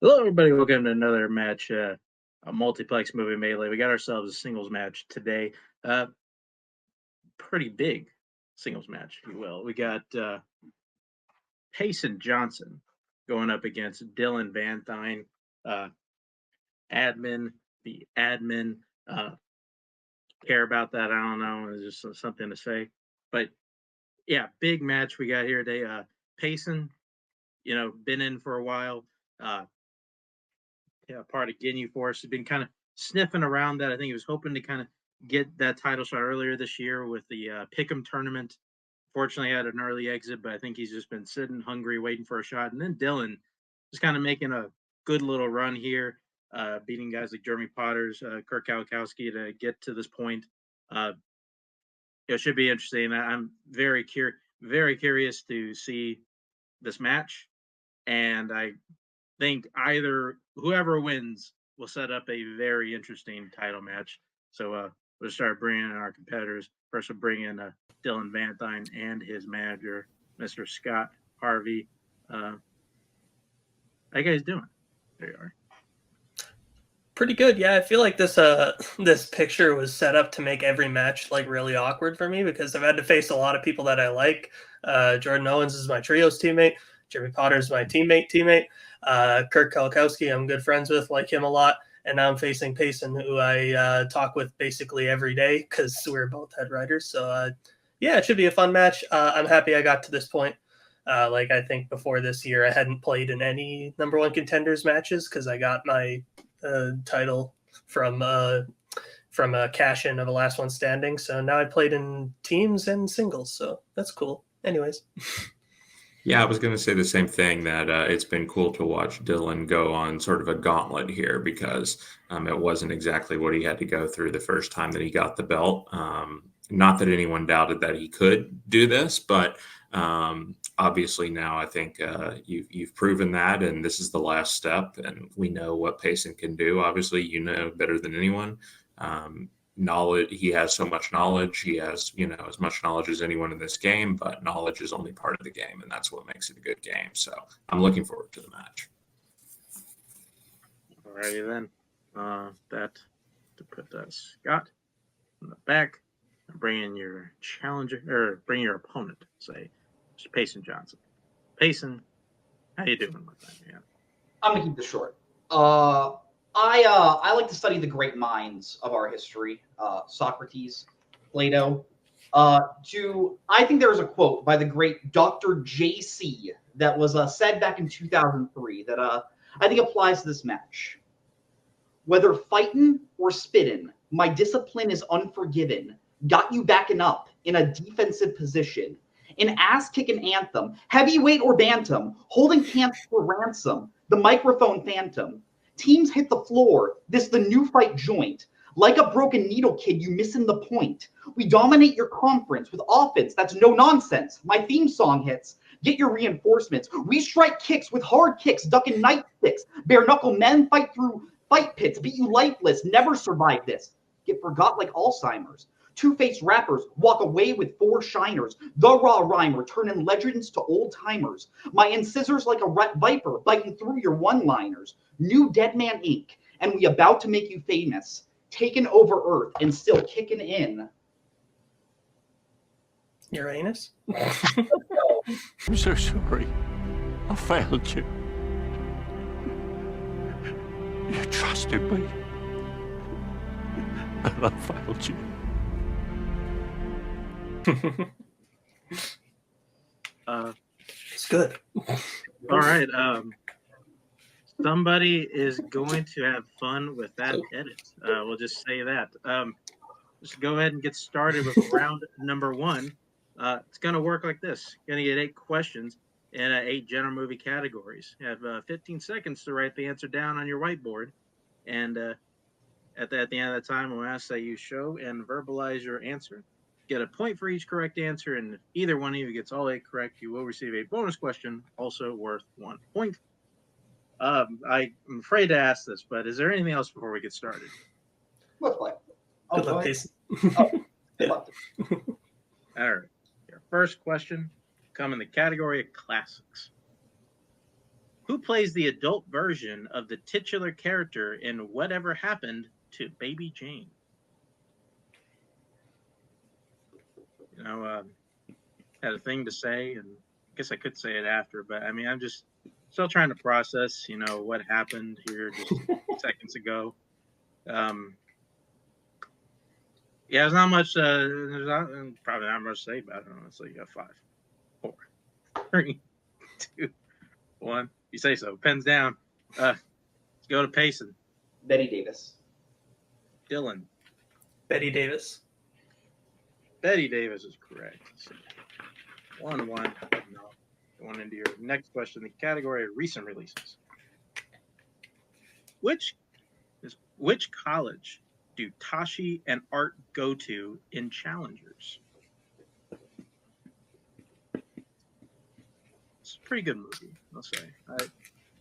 Hello, everybody. Welcome to another match, a multiplex movie melee. We got ourselves a singles match today. Uh, Pretty big singles match, if you will. We got Payson Johnson going up against Dylan Vanthuyne, uh, admin. The admin care about that. I don't know. It's just something to say. But yeah, big match we got here today. Payson, been in for a while. Uh, Part of Ginyu Force. Had been kind of sniffing around that. I think he was hoping to kind of get that title shot earlier this year with the Pick'em tournament. Fortunately, had an early exit, but I think he's just been sitting hungry, waiting for a shot. And then Dylan just kind of making a good little run here, beating guys like Jeremy Potter's, Kirk Kowalkowski to get to this point. Uh, it should be interesting. I'm very curious to see this match, and I think either whoever wins will set up a very interesting title match. So we'll start bringing in our competitors. First, we'll bring in Dylan Vanthuyne and his manager, Mr. Scott Harvey. How you guys doing? There you are. Pretty good, yeah. I feel like this this picture was set up to make every match like really awkward for me because I've had to face a lot of people that I like. Jordan Owens is my trios teammate. Jeremy Potter is my teammate. Kirk Kowalkowski, I'm good friends with, like him a lot. And now I'm facing Payson, who I talk with basically every day because we're both head writers. So yeah, it should be a fun match. I'm happy I got to this point. I think before this year, I hadn't played in any number one contenders matches because I got my title from a cash in of a last one standing. So now I played in teams and singles. So that's cool. Anyways. Yeah, I was going to say the same thing, that it's been cool to watch Dylan go on sort of a gauntlet here because it wasn't exactly what he had to go through the first time that he got the belt. Not that anyone doubted that he could do this, but obviously now I think you've proven that, and this is the last step, and we know what Payson can do. Obviously, you know better than anyone. Knowledge, he has so much knowledge. He has, as much knowledge as anyone in this game, but knowledge is only part of the game, and that's what makes it a good game. So I'm looking forward to the match. Alrighty then. That to put Scott in the back. Bring in your challenger, or bring your opponent, say, Mr. Payson Johnson. Payson, how you doing with that, man? I'm gonna keep this short. I like to study the great minds of our history, Socrates, Plato. I think there was a quote by the great Dr. J.C. that was said back in 2003 that I think applies to this match. Whether fightin' or spittin', my discipline is unforgiven. Got you backing up in a defensive position. An ass-kicking anthem, heavyweight or bantam, holding camps for ransom, the microphone phantom. Teams hit the floor, this the new fight joint. Like a broken needle, kid, you missing the point. We dominate your conference with offense that's no nonsense. My theme song hits. Get your reinforcements. We strike kicks with hard kicks, ducking nightsticks. Bare knuckle men fight through fight pits, beat you lifeless, never survive this. Get forgot like Alzheimer's. Two-faced rappers walk away with four shiners. The raw rhymer turning legends to old timers. My incisors like a viper biting through your one-liners. New Dead Man Inc. And we about to make you famous. Taking over Earth and still kicking in. Uranus? I'm so sorry. I failed you. You trusted me. And I failed you. It's good. All right. Somebody is going to have fun with that edit. We'll just say that. Just go ahead and get started with round number one. It's going to work like this. You're going to get 8 questions in 8 general movie categories. You have 15 seconds to write the answer down on your whiteboard. And at the end of the time, we'll ask that you show and verbalize your answer. Get a point for each correct answer, and if either one of you gets all 8 correct, you will receive a bonus question, also worth 1 point. I'm afraid to ask this, but is there anything else before we get started? Let's play. Good luck, Payson. Good luck. All right. Your first question come in the category of classics. Who plays the adult version of the titular character in Whatever Happened to Baby Jane? You know, had a thing to say, and I guess I could say it after, but I mean, I'm just still trying to process, you know, what happened here just seconds ago. Yeah, there's not much. There's not, probably not much to say about it. Honestly, you got 5, 4, 3, 2, 1. You say so. Pens down. Let's go to Payson. Betty Davis. Dylan. Betty Davis. Betty Davis is correct. 1-1. No. Going into your next question, the category of recent releases. Which college do Tashi and Art go to in Challengers? It's a pretty good movie, I'll say.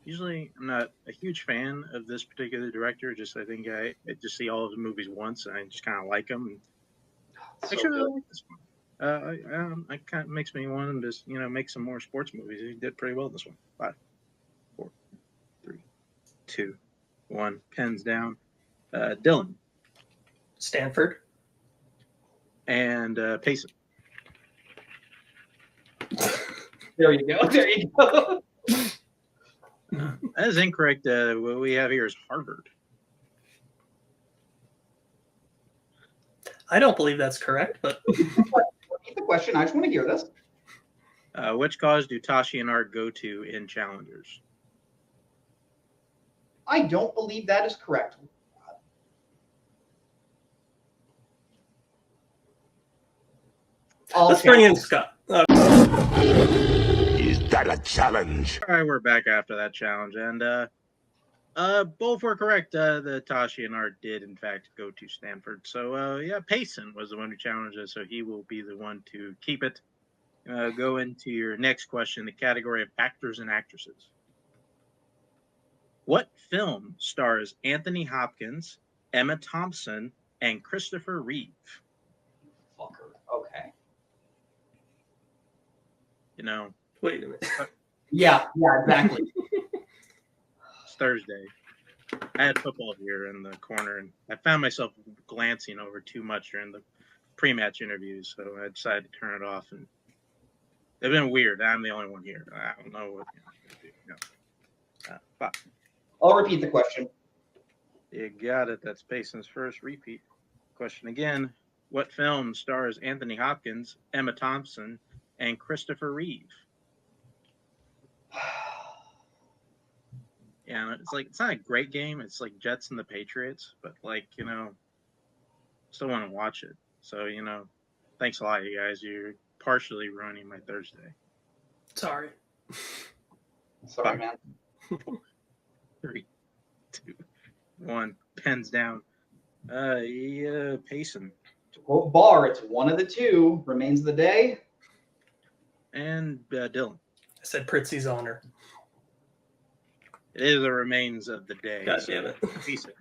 Usually, I'm not a huge fan of this particular director. Just I think I just see all of his movies once, and I just kind of like them. Actually, I really like this one. I kind of makes me want him to, you know, make some more sports movies. He did pretty well in this one. 5, 4, 3, 2, 1. Pens down. Dylan. Stanford. And Payson. There you go. There you go. That is incorrect. What we have here is Harvard. I don't believe that's correct, but Repeat the question. I just want to hear this. Which college do Tashi and Art go to in Challengers? I don't believe that is correct. let's bring in Scott. Is that a challenge? All right, we're back after that challenge, and both were correct. The Tashi and Art did, in fact, go to Stanford. So, yeah, Payson was the one who challenged us, so he will be the one to keep it. Go into your next question, the category of actors and actresses. What film stars Anthony Hopkins, Emma Thompson, and Christopher Reeve? Fucker. Okay. You know, Wait a minute. Yeah, exactly. it's Thursday. I had football here in the corner, and I found myself glancing over too much during the pre-match interviews, so I decided to turn it off. And they've been weird. I'm the only one here. I don't know what to do. But I'll repeat the question. you got it. That's Payson's first repeat. Question again. What film stars Anthony Hopkins, Emma Thompson, and Christopher Reeve? Yeah, it's not a great game. It's like Jets and the Patriots, but like, you know, still want to watch it. So, you know, thanks a lot, you guys. You're partially ruining my Thursday. Sorry. Sorry, man. 3, 2, 1. Pens down. Yeah, Payson. To quote Barr, it's one of the two. Remains of the day. And Dylan. I said Pritzy's honor. It is the remains of the day. God damn it. Payson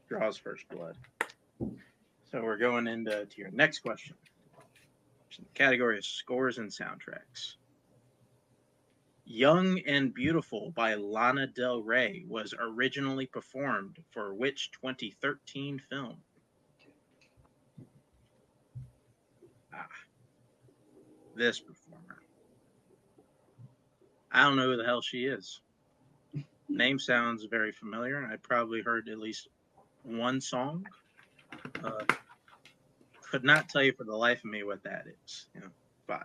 draws first blood. So we're going into your next question. The category is scores and soundtracks. Young and Beautiful by Lana Del Rey was originally performed for which 2013 film? This performer. I don't know who the hell she is. Name sounds very familiar. I probably heard at least one song. Could not tell you for the life of me what that is. 5,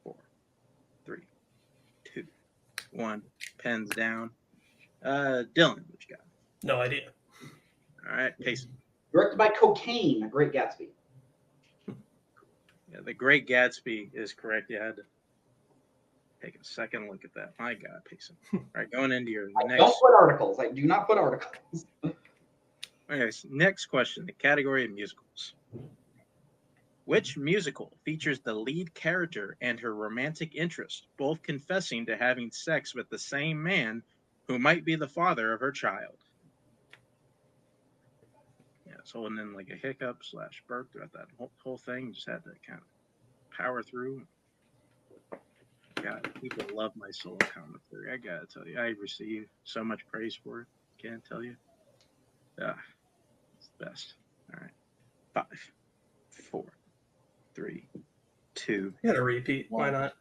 4, 3, 2, 1. Pens down. Dylan, what you got? No idea. All right, Payson. Directed by Cocaine, The Great Gatsby. Yeah, The Great Gatsby is correct. You had to take a second look at that. My God, Payson. All right, going into your I next. don't put articles. I do not put articles. Okay, so next question, the category of musicals. Which musical features the lead character and her romantic interest, both confessing to having sex with the same man who might be the father of her child? Yeah, it's holding in like a hiccup / burp throughout that whole thing. Just had to kind of power through. God, people love my solo commentary. I gotta tell you, I receive so much praise for it. Can't tell you. It's the best. All right. 5, 4, 3, 2. You got a repeat. Why One. not?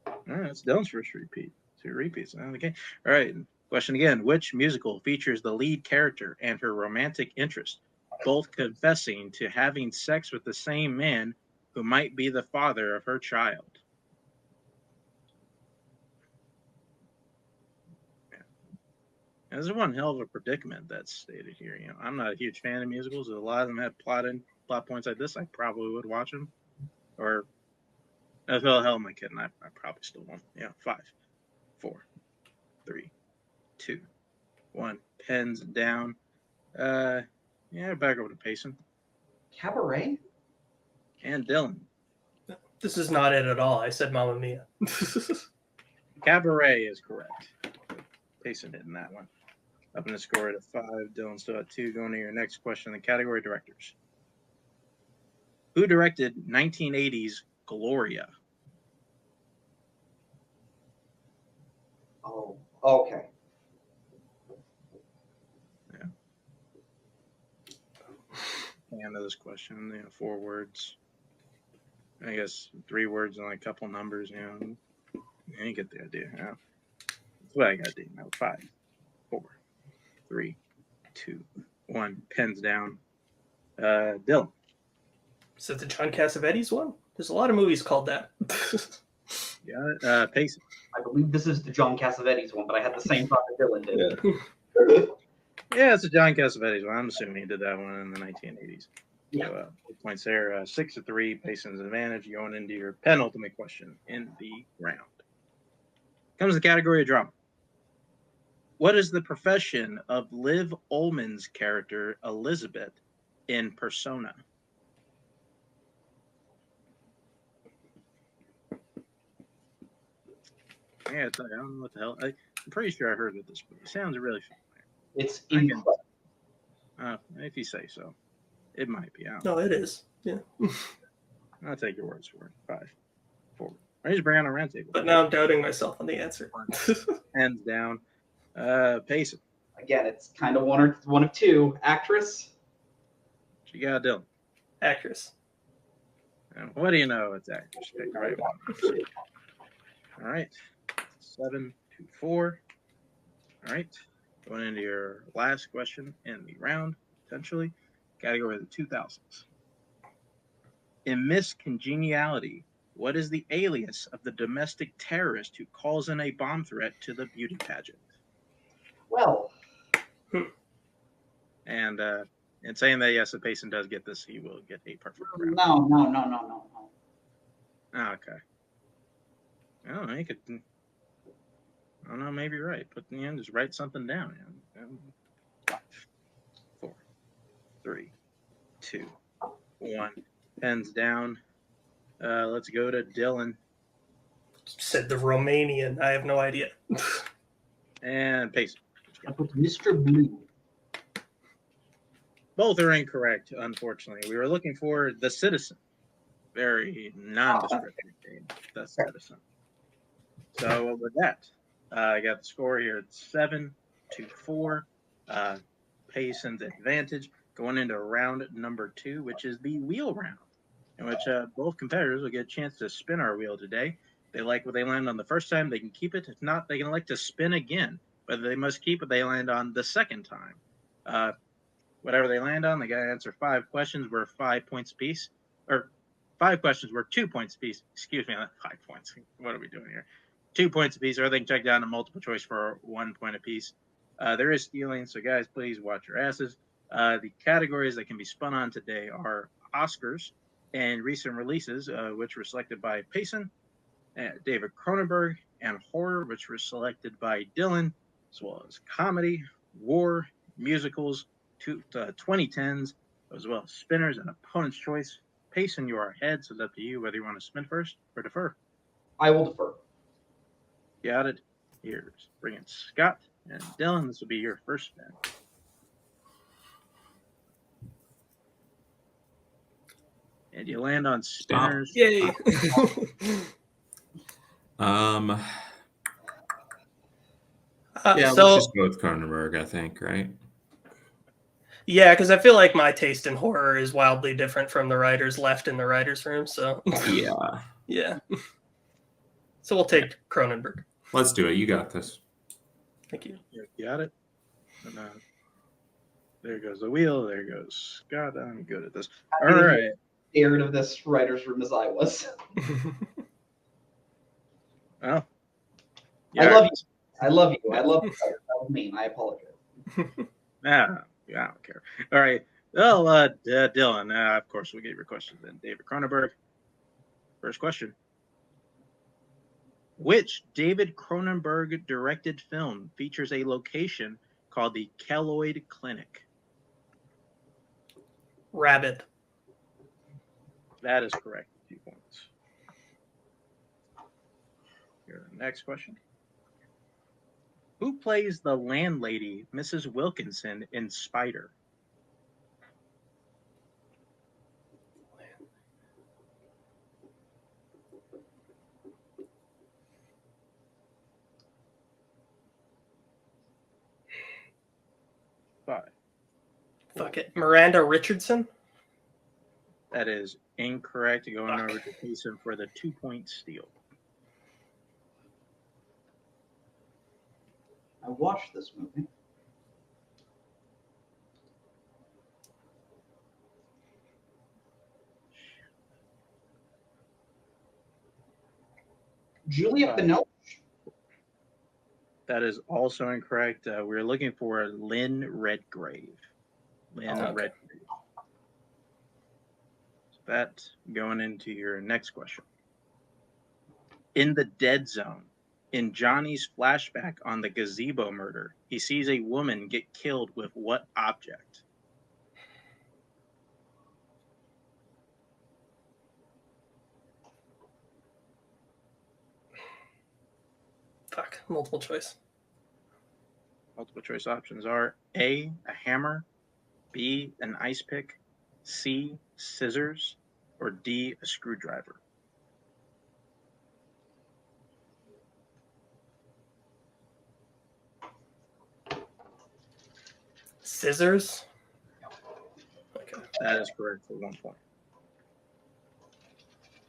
All right, it's Dylan's first repeat. 2 repeats. Okay. All right. Question again. Which musical features the lead character and her romantic interest, both confessing to having sex with the same man who might be the father of her child? This is one hell of a predicament that's stated here. You know, I'm not a huge fan of musicals. A lot of them have plot points like this. I probably would watch them. Or, as well, hell, am I kidding? I probably still won't. Yeah, 5, 4, 3, 2, 1. Pens down. Yeah, back over to Payson Cabaret? and Dylan. This is not it at all. I said Mamma Mia. Cabaret is correct. Payson hitting that one. Up in the score at 5. Dylan still at 2. Going to your next question. The category directors. Who directed 1980's Gloria? Oh, okay. Fan of this question. 4 words. I guess 3 words and like a couple numbers. You get the idea. Yeah. That's what I got to do now. 5, 4, 3, 2, 1. Pens down. Dylan. Is it the John Cassavetes one? There's a lot of movies called that. Yeah. Payson. I believe this is the John Cassavetes one, but I had the same thought that Dylan did. Yeah, it's a John Cassavetes one. I'm assuming he did that one in the 1980s. Yeah. So, 8 points there. 6 to 3. Payson's advantage going into your penultimate question in the round. Comes the category of drama. What is the profession of Liv Ullmann's character Elizabeth in Persona? I gotta tell you, I don't know what the hell. I'm pretty sure I heard of this, but it sounds really familiar. It's I can- incredible. If you say so. It might be. I don't No, it is. Yeah. I'll take your words for it. 5, 4. I just bring on a round table. But now I'm doubting myself on the answer. Hands down. Payson. Again, it's kind of one of two. Actress? What you got, Dylan? Actress. And what do you know? It's actors. Pick the right one. All right. 7 to 4. All right. Going into your last question in the round, potentially. Category of the 2000s. In Miss Congeniality, what is the alias of the domestic terrorist who calls in a bomb threat to the beauty pageant? Well, And in saying that, yes, if Payson does get this, he will get a perfect round. no. Oh, okay. I don't know. He could. I don't know. Maybe you're right. But just write something down. 5, 4, 3, 2, 1. Pens down. Let's go to Dylan Said the Romanian. I have no idea. and Payson. I put Mr. Blue. Both are incorrect, unfortunately. We were looking for The Citizen. Very nondescript name, The Citizen. So with that, I got the score here at 7 to 4. Payson's advantage going into round number 2, which is the wheel round, in which both competitors will get a chance to spin our wheel today. If they like what they land on the first time, they can keep it. If not, they can elect to spin again, but they must keep what they land on the second time. Whatever they land on, they got to answer 5 questions worth 5 points apiece, or 5 questions worth 2 points apiece. Excuse me, not 5 points. What are we doing here? 2 points apiece, or they can check down to multiple choice for 1 point apiece. There is stealing, so guys, please watch your asses. The categories that can be spun on today are Oscars and recent releases, which were selected by Payson, David Cronenberg, and horror, which were selected by Dylan, as well as comedy, war, musicals, 2010s, as well as spinners and opponent's choice. Payson, you are ahead, so it's up to you whether you want to spin first or defer. I will defer. Got it. Here's bringing Scott and Dylan. This will be your first spin. And you land on spinners. Yay. Yeah, So let's just go with Cronenberg, I think, right? yeah, because I feel like my taste in horror is wildly different from the writers left in the writers' room. So Yeah. yeah. So we'll take Cronenberg. Let's do it. You got this. Thank you. You got it. And, there goes the wheel. There goes Scott. I'm good at this. All right. Scared of this writer's room as I was. Well, I love you. I love you. I love you. That was mean. I apologize. Yeah, I don't care. All right. Well, Dylan, of course, we'll get your questions then. David Cronenberg. First question. Which David Cronenberg directed film features a location called the Keloid Clinic? Rabbit. That is correct. 2 points. Here, next question. Who plays the landlady, Mrs. Wilkinson, in Spider? Five. Fuck it. Miranda Richardson. That is incorrect. Going Fuck. over to Payson for the 2-point steal. I watched this movie. Juliette Binoche. That is also incorrect. We're looking for Lynn Redgrave. Lynn Okay. Redgrave. So that going into your next question. In the dead zone, in Johnny's flashback on the gazebo murder, he sees a woman get killed with what object? Fuck. Multiple choice. Multiple choice options are A, a hammer, B, an ice pick, C, scissors, or D, a screwdriver. Scissors. Okay. That is correct for 1 point.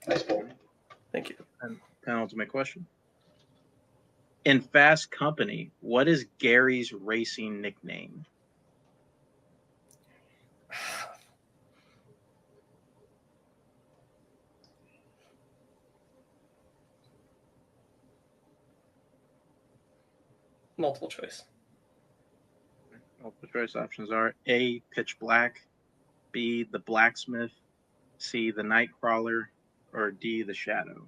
Nice ball. Thank you. And penultimate question. In Fast Company, what is Gary's racing nickname? Multiple choice. Multiple choice options are A, Pitch Black, B, the Blacksmith, C, the Nightcrawler, or D, the Shadow.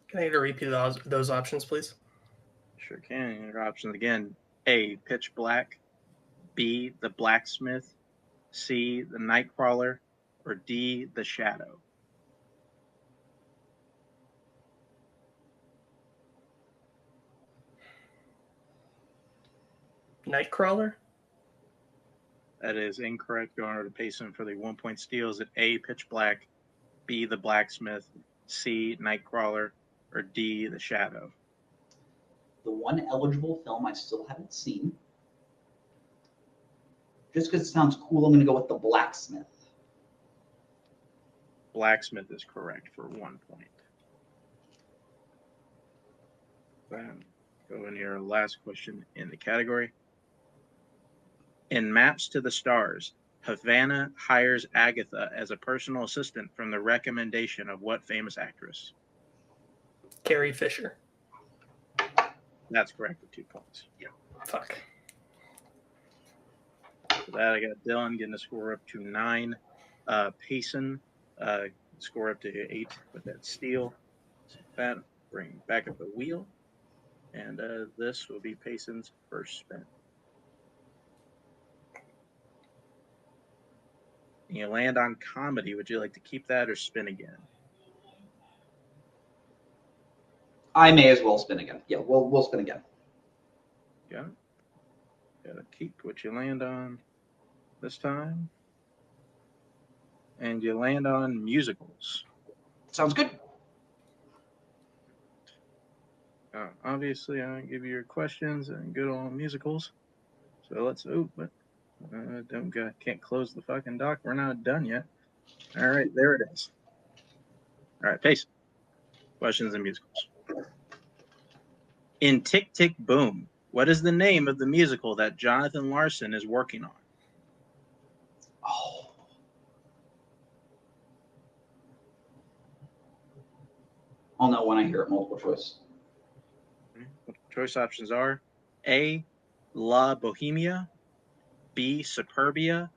Can I get a repeat of those options, please? Sure can. Your options again: A, Pitch Black, B, the Blacksmith, C, the Nightcrawler, or D, the Shadow. Nightcrawler. That is incorrect. Going over to Payson for the 1 point steal. Is it A, Pitch Black, B, the Blacksmith, C, Nightcrawler, or D, the Shadow? The one eligible film I still haven't seen. Just because it sounds cool, I'm going to go with The Blacksmith. Blacksmith is correct for 1 point. Then go into your last question in the category. In Maps to the Stars, Havana hires Agatha as a personal assistant from the recommendation of what famous actress? Carrie Fisher. That's correct for 2 points. Fuck. For that, I got Dylan getting the score up to 9. Payson score up to 8 with that steal. So that bring back up the wheel. And this will be Payson's first spin. You land on comedy. Would you like to keep that or spin again? I may as well spin again. Yeah, we'll spin again. Got it. Gotta keep what you land on this time. And you land on musicals. Sounds good. Obviously, I give you your questions and good on musicals. So let's. Oh, but can't close the fucking dock. We're not done yet. All right, there it is. All right, Payson. Questions and musicals. In Tick Tick Boom, what is the name of the musical that Jonathan Larson is working on? Oh. I'll know when I hear it. Multiple choice. Choice options are A, La Bohemia, B, Superbia,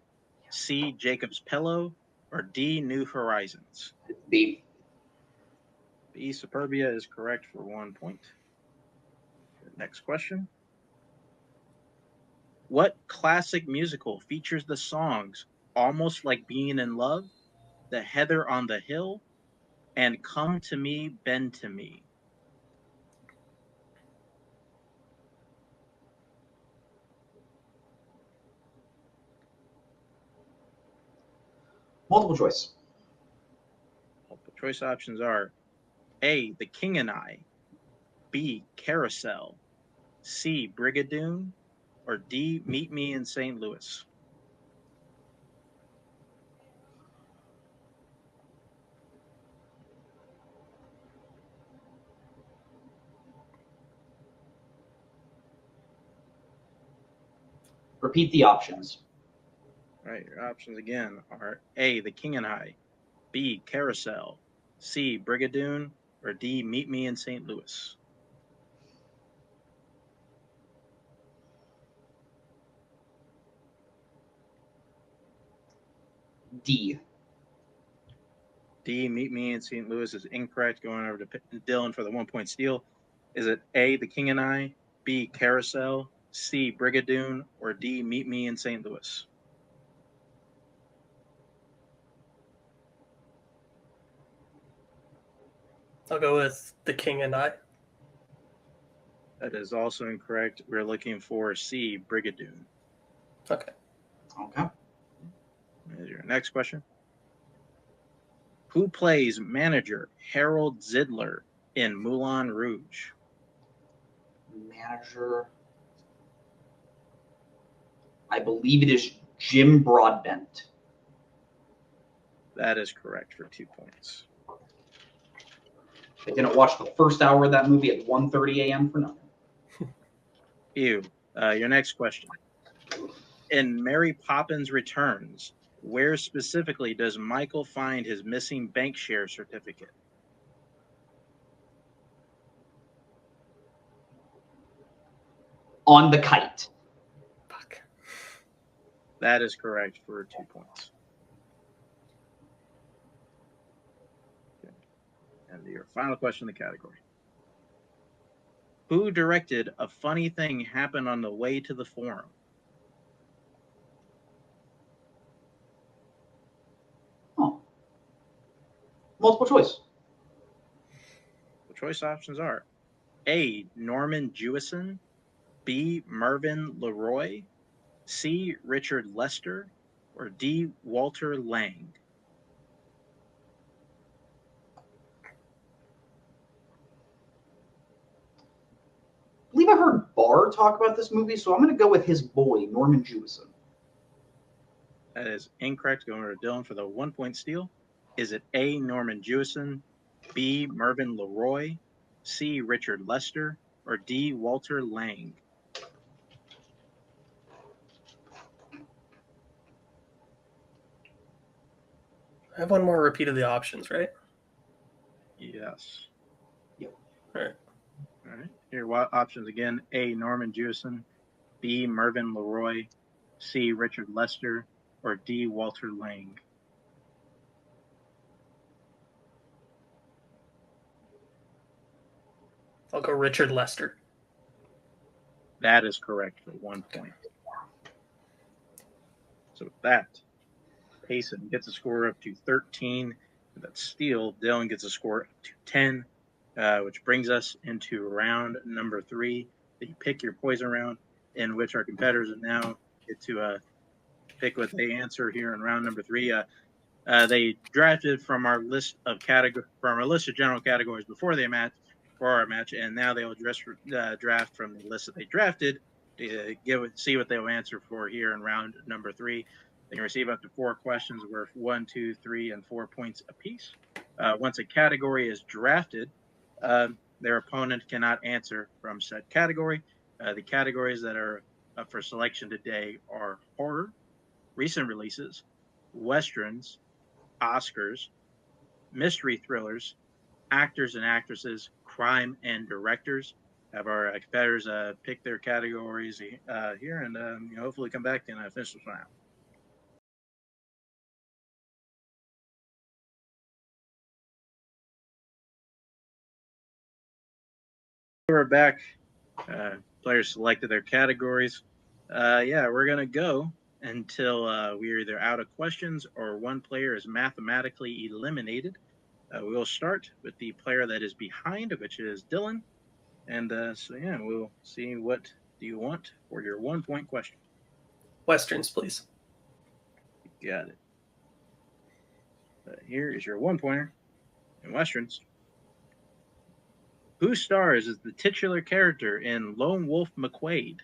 C, Jacob's Pillow, or D, New Horizons. B. B, Superbia is correct for 1 point. Next question. What classic musical features the songs Almost Like Being in Love, The Heather on the Hill, and Come to Me, Bend to Me? Multiple choice. Multiple choice options are A, The King and I, B, Carousel, C, Brigadoon, or D, Meet Me in St. Louis. Repeat the options. All right, your options again are A, The King and I, B, Carousel, C, Brigadoon, or D, Meet Me in St. Louis. D. D, Meet Me in St. Louis is incorrect. Going over to Dylan for the 1 point steal. Is it A, The King and I, B, Carousel, C, Brigadoon, or D, Meet Me in St. Louis? I'll go with The King and I. That is also incorrect. We're looking for C, Brigadoon. Okay. Okay. Here's your next question. Who plays manager Harold Zidler in Moulin Rouge? Manager. I believe it is Jim Broadbent. That is correct for 2 points. I didn't watch the first hour of that movie at 1:30 a.m. for nothing. Your next question. In Mary Poppins Returns, where specifically does Michael find his missing bank share certificate? On the kite. Fuck. That is correct for 2 points. Okay. And your final question in the category. Who directed A Funny Thing Happened on the Way to the Forum? Oh. Multiple choice. The choice options are A, Norman Jewison, B, Mervyn LeRoy, C, Richard Lester, or D, Walter Lang? I believe I heard Barr talk about this movie, so I'm going to go with his boy, Norman Jewison. That is incorrect. Going over to Dylan for the 1 point steal. Is it A, Norman Jewison, B, Mervyn LeRoy, C, Richard Lester, or D, Walter Lang? I have one more repeat of the options, right? Yes. Yep. All right. All right. Here, options again. A, Norman Jewison, B, Mervyn LeRoy, C, Richard Lester, or D, Walter Lang? I'll go Richard Lester. That is correct for 1 point. So with that, Payson gets a score up to 13. With that steal, Dylan gets a score up to 10. which brings us into round number 3. You pick your poison round, in which our competitors now get to pick what they answer here in round number 3. They drafted from our list of general categories before our match, and now they will draft from the list that they drafted to see what they'll answer for here in round number 3. They can receive up to 4 questions worth 1, 2, 3, and 4 points apiece. Once a category is drafted, their opponent cannot answer from said category. The categories that are up for selection today are horror, recent releases, westerns, Oscars, mystery thrillers, actors and actresses, crime, and directors. Have our competitors pick their categories here, and hopefully come back and finish this one out. We're back. Players selected their categories. We're gonna go until we're either out of questions or one player is mathematically eliminated. We will start with the player that is behind, which is Dylan. And we'll see what do you want for your 1-point question. Westerns, please. You got it. Here is your 1-pointer in westerns. Who stars as the titular character in Lone Wolf McQuade?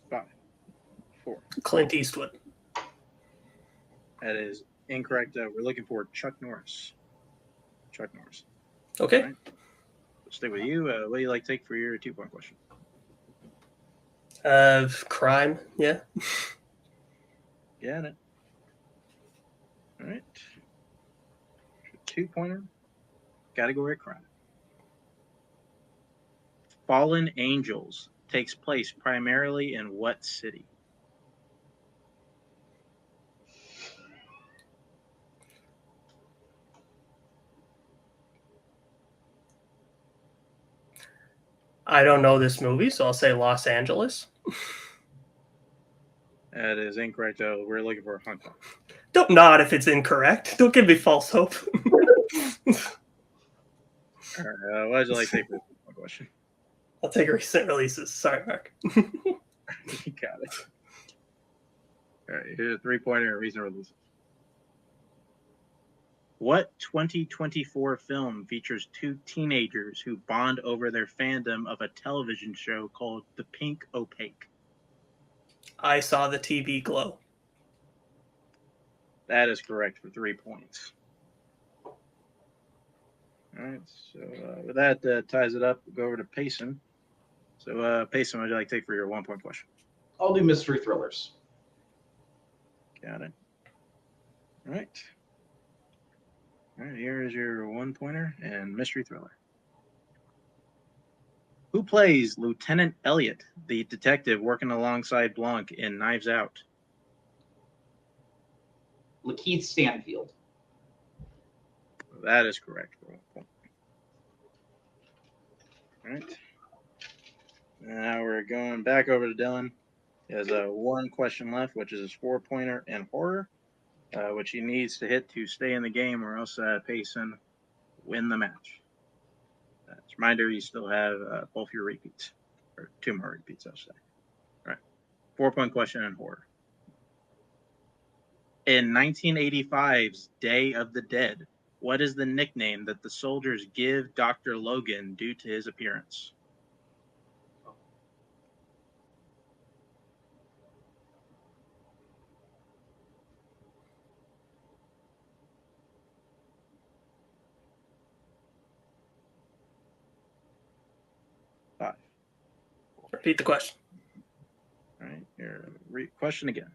Five, 4. Clint Eastwood. That is incorrect. We're looking for Chuck Norris. Chuck Norris. Okay. All right. We'll stay with you. What do you like to take for your 2-point question? Crime. Yeah. Got it. All right. 2-pointer. Category crime. Fallen Angels takes place primarily in what city? I don't know this movie, so I'll say Los Angeles. That is incorrect. We're looking for Hong Kong. Don't nod if it's incorrect. Don't give me false hope. All right. What would you like to take for the question? I'll take recent releases. Sorry, Mark. You got it. All right. Here's a 3-pointer and recent releases. What 2024 film features 2 teenagers who bond over their fandom of a television show called The Pink Opaque? I Saw the TV Glow. That is correct for 3 points. All right. So with that, ties it up. We'll go over to Payson. So Payson, what would you like to take for your 1-point question? I'll do mystery thrillers. Got it. All right. All right, here is your 1-pointer and mystery thriller. Who plays Lieutenant Elliot, the detective working alongside Blanc in Knives Out? Lakeith Stanfield. That is correct for 1 point. All right. Now we're going back over to Dylan. He has 1 question left, which is his 4-pointer in horror, which he needs to hit to stay in the game, or else Payson win the match. Reminder, you still have both your repeats, or 2 more repeats, I'll say. All right. 4-point question in horror. In 1985's Day of the Dead, what is the nickname that the soldiers give Dr. Logan due to his appearance? Repeat the question. All right, here, question again.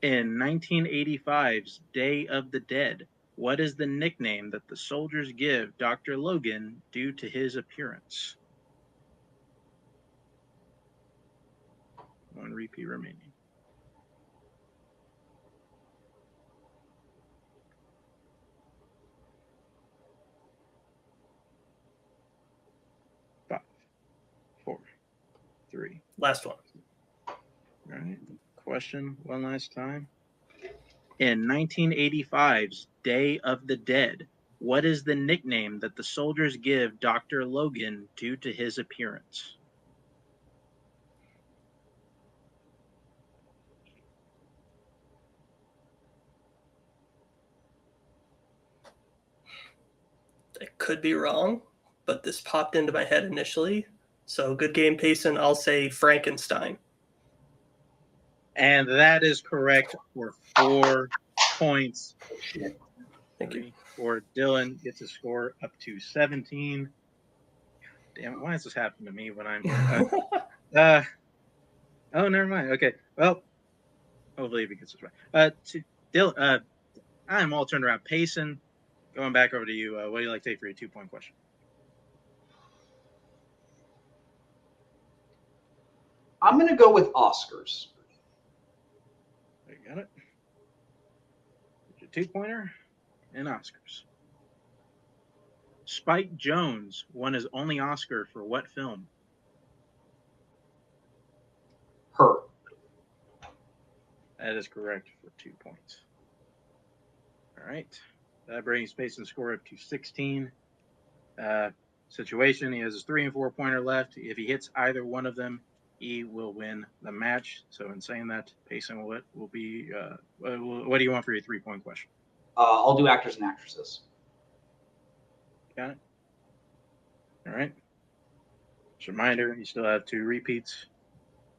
In 1985's Day of the Dead, what is the nickname that the soldiers give Dr. Logan due to his appearance? 1 repeat remaining. Last one. All right. Question one last time. In 1985's Day of the Dead, what is the nickname that the soldiers give Dr. Logan due to his appearance? I could be wrong, but this popped into my head initially. So good game, Payson. I'll say Frankenstein. And that is correct for 4 points. Thank you. Or Dylan gets a score up to 17. Damn it, why does this happen to me when I'm oh, never mind. Okay. Well, hopefully he gets this right. To Dylan, I'm all turned around. Payson, going back over to you. What do you like to take for your 2-point question? I'm going to go with Oscars. There you got it. Your 2-pointer and Oscars. Spike Jonze won his only Oscar for what film? Her. That is correct for 2 points. All right. That brings Payson's score up to 16. Situation, he has his 3 and 4-pointer left. If he hits either one of them, he will win the match. So in saying that, Payson, what do you want for your 3-point question? I'll do actors and actresses. Got it? All right. Just a reminder, you still have 2 repeats.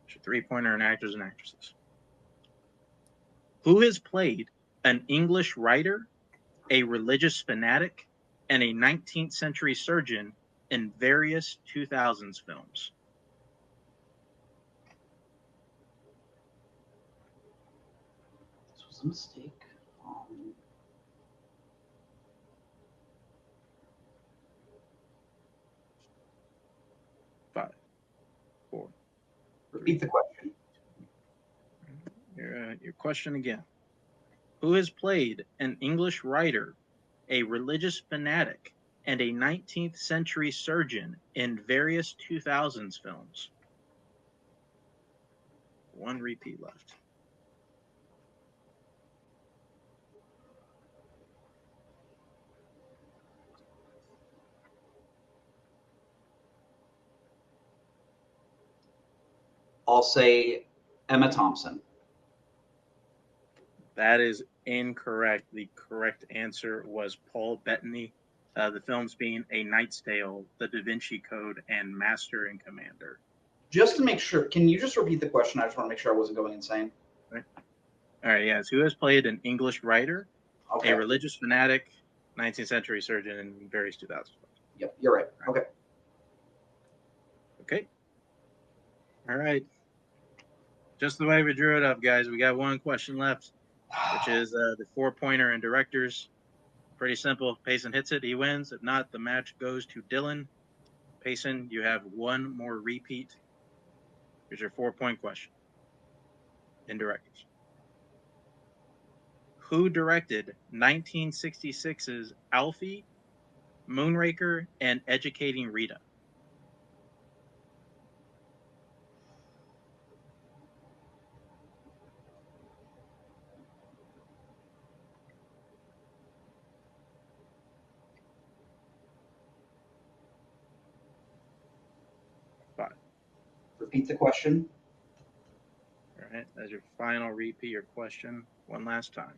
It's your 3-pointer and actors and actresses. Who has played an English writer, a religious fanatic, and a 19th century surgeon in various 2000s films? This was a mistake. 5, 4. Repeat the question. Your question again. Who has played an English writer, a religious fanatic, and a 19th century surgeon in various 2000s films? 1 repeat left. I'll say Emma Thompson. That is incorrect. The correct answer was Paul Bettany. The films being A Knight's Tale, The Da Vinci Code, and Master and Commander. Just to make sure, can you just repeat the question? I just want to make sure I wasn't going insane. Right. All right, yes. Who has played an English writer, Okay. a religious fanatic, 19th century surgeon in various 2000s films? Yep, you're right. Okay. Okay. All right. Just the way we drew it up, guys. We got 1 question left, which is the 4-pointer and directors. Pretty simple. Payson hits it, he wins. If not, the match goes to Dylan. Payson, you have 1 more repeat. Here's your 4-point question. In directors. Who directed 1966's Alfie, Moonraker, and Educating Rita? Repeat the question. All right, that's your final repeat, your question 1 last time.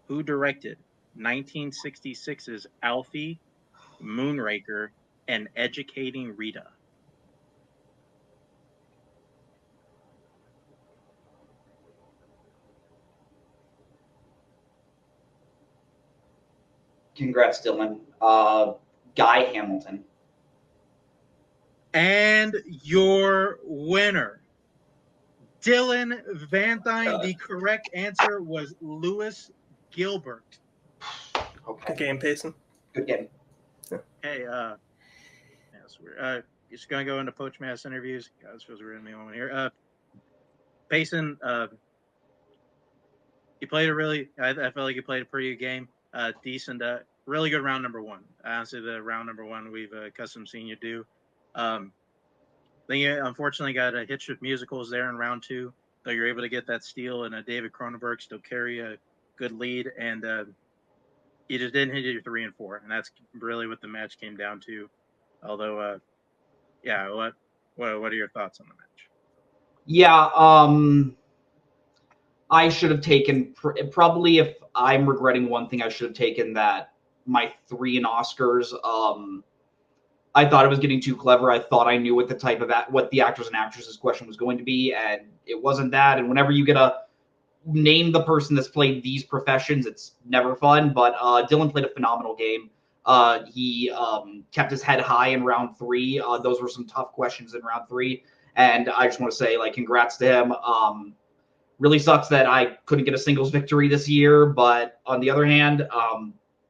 Who directed 1966's Alfie, Moonraker, and Educating Rita? Congrats, Dylan. Guy Hamilton. And your winner, Dylan Vanthuyne. The correct answer was Lewis Gilbert. Okay. Good game, Payson. Good game. Hey, that's weird. Just gonna go into Poachmass interviews. God, this feels weird to me moment here. Payson, he played a really. I felt like he played a pretty good game. Decent. Really good round number 1. Honestly, the round number 1 we've accustomed seeing you do. Then you unfortunately got a hitch with musicals there in round 2, though you're able to get that steal, and David Cronenberg still carry a good lead, and you just didn't hit your 3 and 4, and that's really what the match came down to. Although, yeah, what are your thoughts on the match? Yeah, I should have taken probably, if I'm regretting one thing, I should have taken that my 3 in Oscars. I thought it was getting too clever. I thought I knew what the type of what the actors and actresses question was going to be, and it wasn't that. And whenever you get a name the person that's played these professions, it's never fun. But Dylan played a phenomenal game. He kept his head high in round 3. Those were some tough questions in round 3, and I just want to say, like, congrats to him. Really sucks that I couldn't get a singles victory this year, but on the other hand,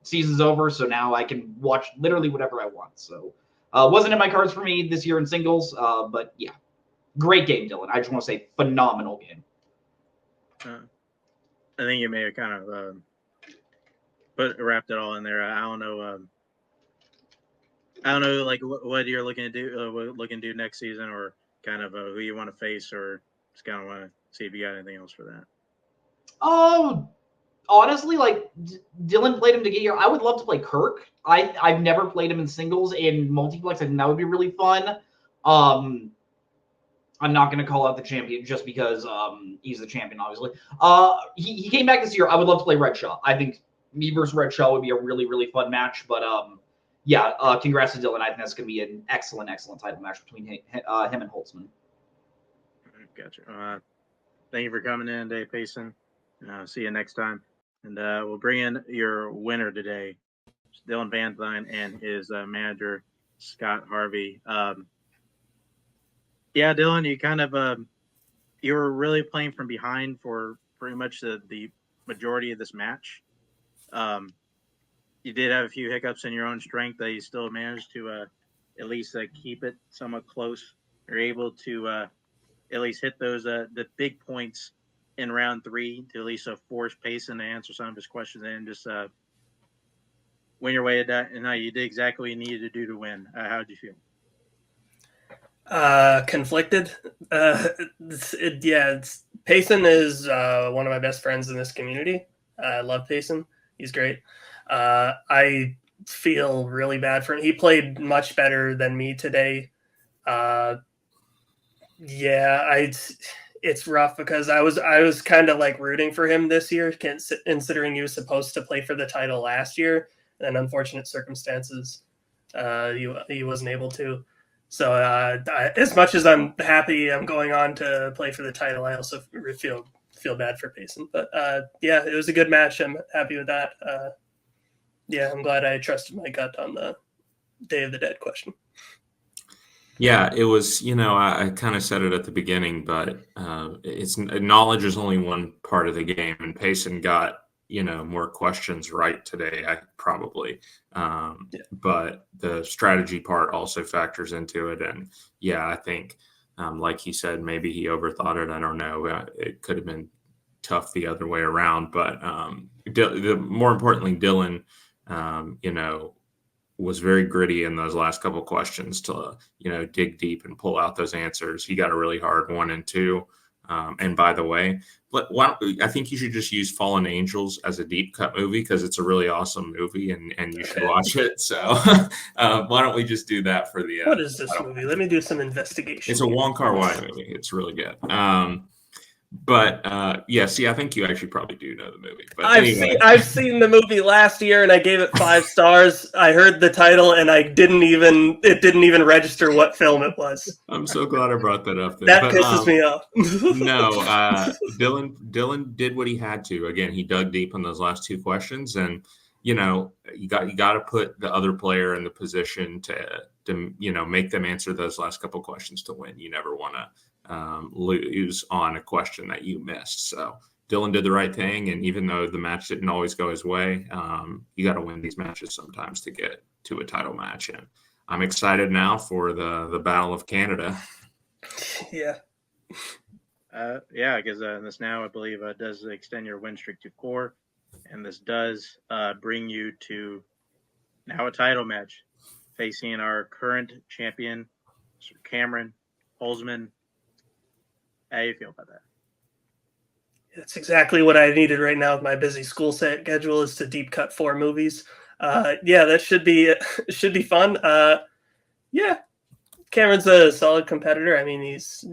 season's over, so now I can watch literally whatever I want. So wasn't in my cards for me this year in singles, but yeah, great game, Dylan. I just want to say phenomenal game. I think you may have kind of wrapped it all in there. I don't know. I don't know, like what you're looking to do next season, or kind of who you want to face, or just kind of want to see if you got anything else for that. Oh, honestly, like Dylan played him to get here. I would love to play Kirk. I've never played him in singles. In multiplex, I think that would be really fun. I'm not going to call out the champion just because he's the champion, obviously. He came back this year. I would love to play Red Shaw. I think me versus Red Shaw would be a really, really fun match. But yeah, congrats to Dylan. I think that's going to be an excellent, excellent title match between him and Holtzman. Gotcha. Thank you for coming in today, Payson. See you next time. And we'll bring in your winner today, Dylan Vanthuyne, and his manager, Scott Harvey. Yeah, Dylan, you kind of you were really playing from behind for pretty much the majority of this match. You did have a few hiccups in your own strength that you still managed to at least keep it somewhat close. You're able to at least hit those the big points in round 3 to at least force Payson to answer some of his questions and just win your way at that. And you did exactly what you needed to do to win. How did you feel? Conflicted. Payson is one of my best friends in this community. I love Payson. He's great. I feel really bad for him. He played much better than me today. It's rough because I was kind of like rooting for him this year, considering he was supposed to play for the title last year, and unfortunate circumstances, he wasn't able to. So as much as I'm happy I'm going on to play for the title, I also feel bad for Payson. But yeah, it was a good match. I'm happy with that. Yeah, I'm glad I trusted my gut on the Day of the Dead question. Yeah, it was, I kind of said it at the beginning, but it's knowledge is only one part of the game, and Payson got, more questions right today, probably. But the strategy part also factors into it. And yeah, I think, like he said, maybe he overthought it. I don't know. It could have been tough the other way around. But more importantly, Dylan, was very gritty in those last couple of questions to, dig deep and pull out those answers. He got a really hard 1 and 2. And by the way, I think you should just use Fallen Angels as a deep cut movie because it's a really awesome movie and you should watch it. So why don't we just do that for the... what is this movie? Let me do some investigation. It's a Wong Kar-wai movie. It's really good. But yeah, see, I think you actually probably do know the movie. But I've seen the movie last year and I gave it 5 stars. I heard the title and it didn't even register what film it was. I'm so glad I brought that up. That pisses me off. No, Dylan did what he had to. Again, he dug deep on those last 2 questions, and you got to put the other player in the position to make them answer those last couple questions to win. You never want to lose on a question that you missed. So Dylan did the right thing, and even though the match didn't always go his way, you got to win these matches sometimes to get to a title match. And I'm excited now for the Battle of Canada. Yeah. Yeah, because this now, I believe, does extend your win streak to 4, and this does bring you to now a title match facing our current champion, Sir Cameron Holzman. How you feel about that? That's exactly what I needed right now with my busy school schedule, is to deep cut 4 movies. Yeah, that should be fun. Yeah, Cameron's a solid competitor. I mean, he's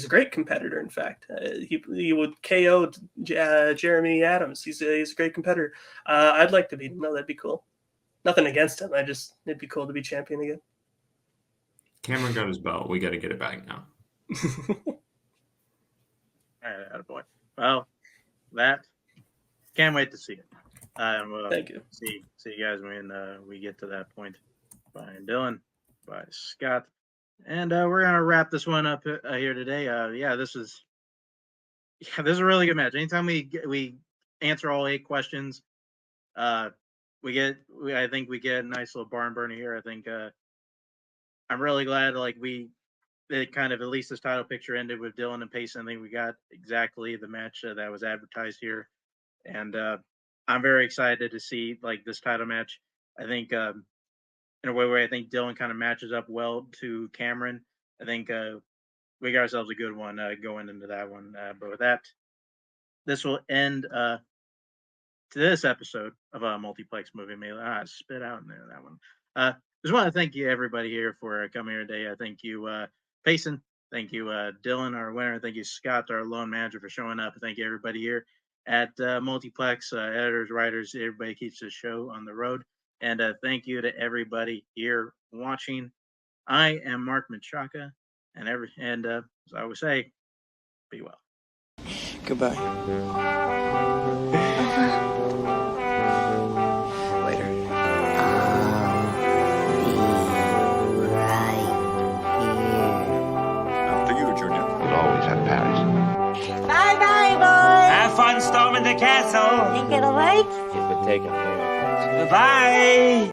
a great competitor. In fact, he would KO Jeremy Adams. He's a great competitor. I'd like to beat him. No, that'd be cool. Nothing against him. It'd be cool to be champion again. Cameron got his belt. We got to get it back now. All right, attaboy. Well, that can't wait to see it. We'll Thank you. See you guys when we get to that point. By Dylan, by Scott, and we're gonna wrap this one up here today. This is a really good match. Anytime we answer all 8 questions, I think we get a nice little barn burner here. I think I'm really glad it kind of, at least this title picture ended with Dylan and Payson. I think we got exactly the match that was advertised here, and I'm very excited to see this title match. I think in a way where I think Dylan kind of matches up well to Cameron. I think we got ourselves a good one going into that one. But with that, this will end to this episode of Multiplex Movie Melee. Spit out in there that one. Just want to thank you everybody here for coming here today. I thank you, Payson. Thank you, Dylan, our winner. Thank you, Scott, our loan manager, for showing up. Thank you, everybody here at Multiplex, editors, writers, everybody keeps the show on the road. And thank you to everybody here watching. I am Mark Menchaca, and as I always say, be well. Goodbye. Later. After you, Junior. You'll always have Paris. Bye-bye, boys. Have fun storming the castle. Think it'll wait? If it take a Bye-bye.